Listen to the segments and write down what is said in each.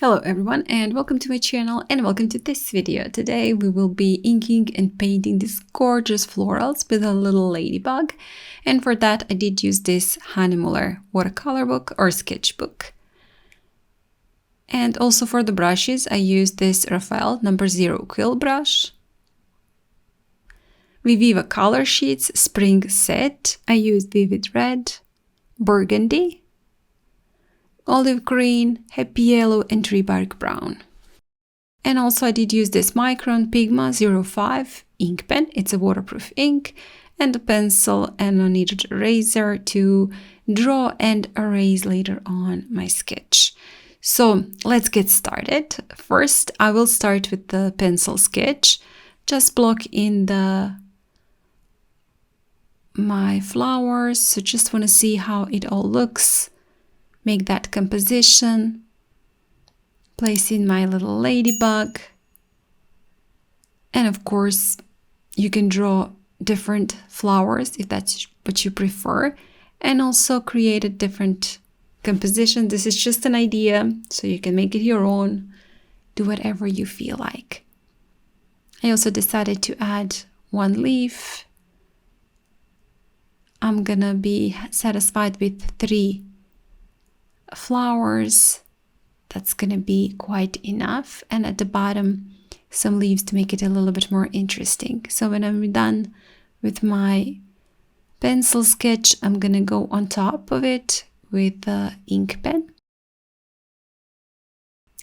Hello everyone and welcome to my channel and welcome to this video. Today we will be inking and painting these gorgeous florals with a little ladybug, and for that I did use this Hahnemuller watercolor book or sketchbook. And also for the brushes I used this Raphael No. 0 quill brush, Viviva color sheets spring set. I used vivid red, burgundy, olive green, happy yellow and tree bark brown. And also I did use this Micron Pigma 05 ink pen. It's a waterproof ink, and a pencil and a kneaded eraser to draw and erase later on my sketch. So let's get started. First I will start with the pencil sketch. Just block in my flowers, so just want to see how it all looks. Make that composition, place in my little ladybug, and of course you can draw different flowers if that's what you prefer, and also create a different composition. This is just an idea, so you can make it your own, do whatever you feel like. I also decided to add one leaf. I'm gonna be satisfied with 3 flowers. That's gonna be quite enough, and at the bottom some leaves to make it a little bit more interesting. So when I'm done with my pencil sketch, I'm gonna go on top of it with the ink pen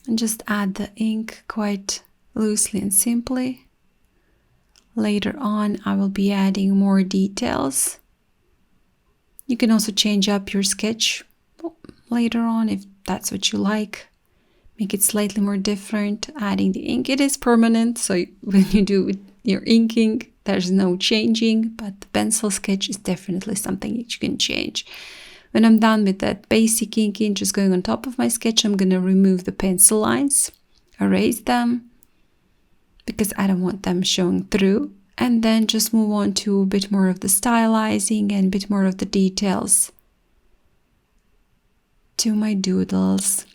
and just add the ink quite loosely and simply. Later on I will be adding more details. You can also change up your sketch later on if that's what you like. Make it slightly more different, adding the ink. It is permanent, so when you do your inking, there's no changing, but the pencil sketch is definitely something that you can change. When I'm done with that basic inking, just going on top of my sketch, I'm gonna remove the pencil lines, erase them, because I don't want them showing through, and then just move on to a bit more of the stylizing and a bit more of the details to my doodles.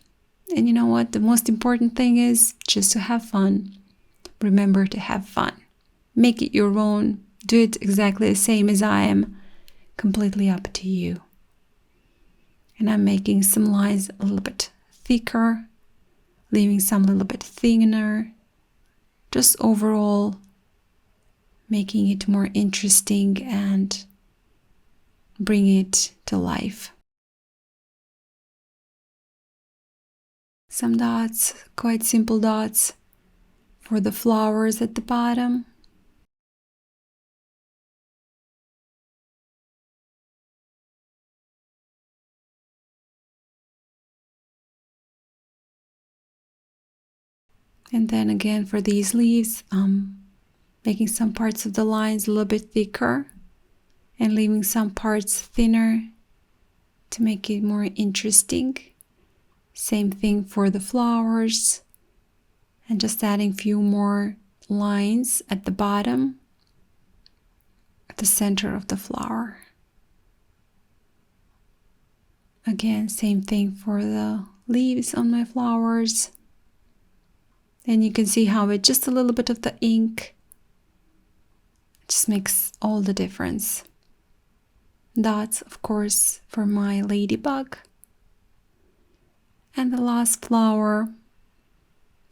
And you know what? The most important thing is just to have fun. Remember to have fun. Make it your own. Do it exactly the same as I am. Completely up to you. And I'm making some lines a little bit thicker, leaving some a little bit thinner. Just overall making it more interesting and bring it to life. Some dots, quite simple dots for the flowers at the bottom. And then again for these leaves, making some parts of the lines a little bit thicker and leaving some parts thinner to make it more interesting. Same thing for the flowers, and just adding a few more lines at the bottom, at the center of the flower. Again, same thing for the leaves on my flowers. And you can see how it just a little bit of the ink just makes all the difference. Dots, of course, for my ladybug. And the last flower.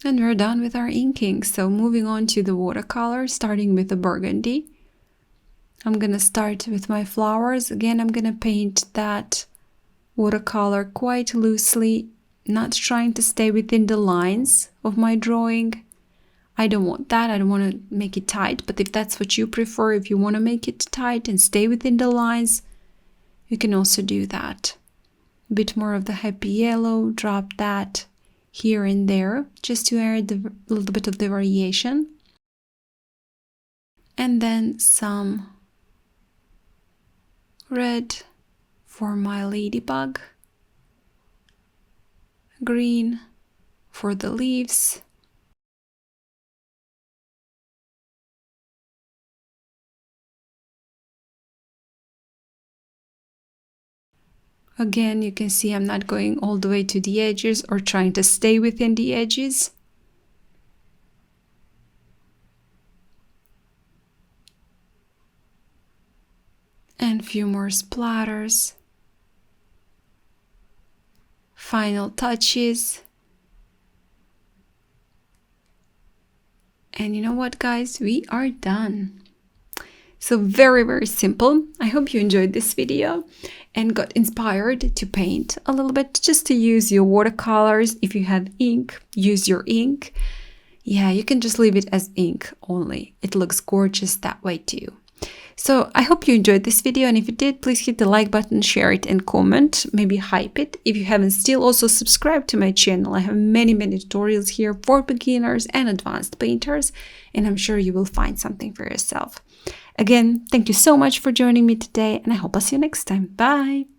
And we're done with our inking. So moving on to the watercolor, starting with the burgundy. I'm gonna start with my flowers. Again, I'm gonna paint that watercolor quite loosely, not trying to stay within the lines of my drawing. I don't want that. I don't want to make it tight, but if that's what you prefer, if you want to make it tight and stay within the lines, you can also do that. A bit more of the happy yellow, drop that here and there, just to add a little bit of the variation. And then some red for my ladybug, green for the leaves, Again, you can see I'm not going all the way to the edges or trying to stay within the edges. And a few more splatters. Final touches. And you know what, guys? We are done. So very simple. I hope you enjoyed this video and got inspired to paint a little bit, just to use your watercolors. If you have ink, use your ink. Yeah, you can just leave it as ink only. It looks gorgeous that way too. So I hope you enjoyed this video, and if you did, please hit the like button, share it and comment, maybe hype it. If you haven't still, also subscribe to my channel. I have many tutorials here for beginners and advanced painters, and I'm sure you will find something for yourself. Again, thank you so much for joining me today, and I hope I'll see you next time. Bye!